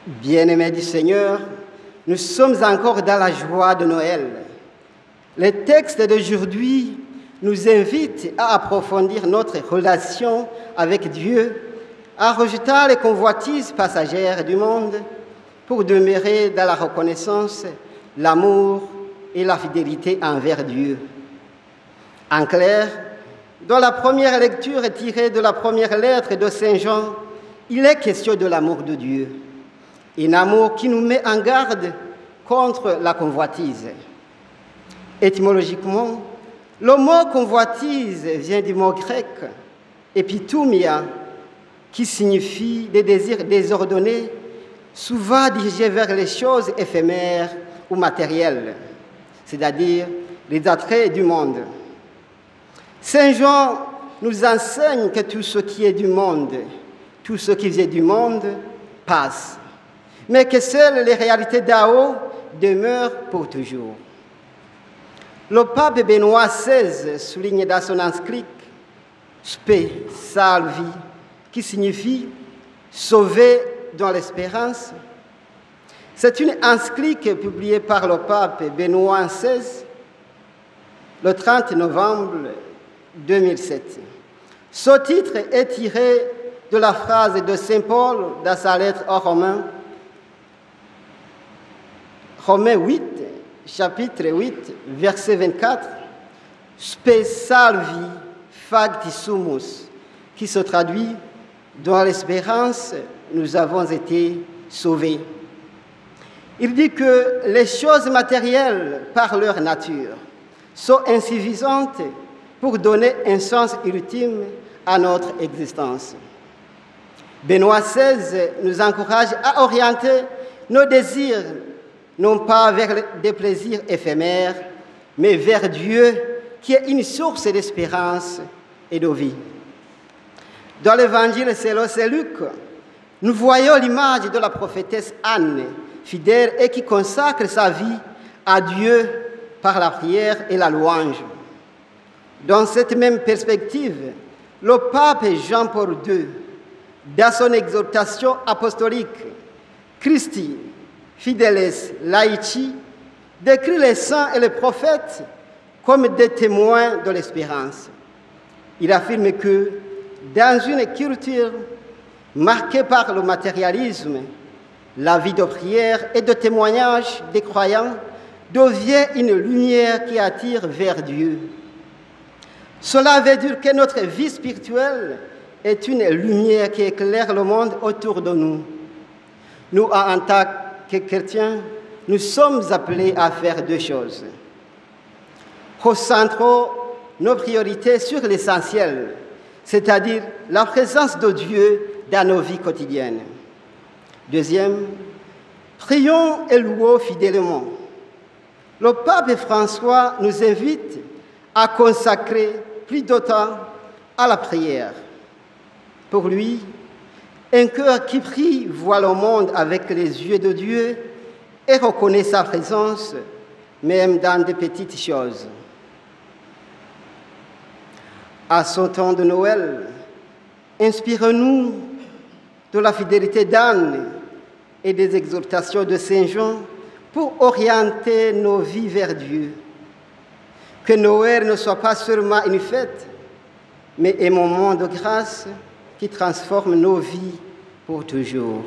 Bien-aimés du Seigneur, nous sommes encore dans la joie de Noël. Le texte d'aujourd'hui nous invite à approfondir notre relation avec Dieu, à rejeter les convoitises passagères du monde pour demeurer dans la reconnaissance, l'amour et la fidélité envers Dieu. En clair, dans la première lecture tirée de la première lettre de Saint Jean, il est question de l'amour de Dieu. Un amour qui nous met en garde contre la convoitise. Étymologiquement, le mot convoitise vient du mot grec epithumia, qui signifie des désirs désordonnés, souvent dirigés vers les choses éphémères ou matérielles, c'est-à-dire les attraits du monde. Saint Jean nous enseigne que tout ce qui est du monde, tout ce qui vient du monde, passe, mais que seules les réalités d'en haut demeurent pour toujours. Le pape Benoît XVI souligne dans son encyclique Spe Salvi, qui signifie sauver dans l'espérance. C'est une encyclique publiée par le pape Benoît XVI le 30 novembre 2007. Ce titre est tiré de la phrase de Saint Paul dans sa lettre aux Romains, Romains 8, chapitre 8, verset 24, Spe salvi factissumus, qui se traduit « Dans l'espérance, nous avons été sauvés ». Il dit que les choses matérielles, par leur nature, sont insuffisantes pour donner un sens ultime à notre existence. Benoît XVI nous encourage à orienter nos désirs non pas vers des plaisirs éphémères, mais vers Dieu qui est une source d'espérance et de vie. Dans l'évangile selon saint Luc, nous voyons l'image de la prophétesse Anne, fidèle et qui consacre sa vie à Dieu par la prière et la louange. Dans cette même perspective, le pape Jean-Paul II, dans son exhortation apostolique, Christi Fideles Laici, décrit les saints et les prophètes comme des témoins de l'espérance. Il affirme que dans une culture marquée par le matérialisme, la vie de prière et de témoignage des croyants devient une lumière qui attire vers Dieu. Cela veut dire que notre vie spirituelle est une lumière qui éclaire le monde autour de nous. Nous, en tant que chrétiens, nous sommes appelés à faire deux choses. Concentrons nos priorités sur l'essentiel, c'est-à-dire la présence de Dieu dans nos vies quotidiennes. Deuxième, prions et louons fidèlement. Le pape François nous invite à consacrer plus de temps à la prière. Pour lui, un cœur qui prie voit le monde avec les yeux de Dieu et reconnaît sa présence, même dans de petites choses. À ce temps de Noël, inspirons-nous de la fidélité d'Anne et des exhortations de Saint Jean pour orienter nos vies vers Dieu. Que Noël ne soit pas seulement une fête, mais un moment de grâce qui transforme nos vies pour toujours.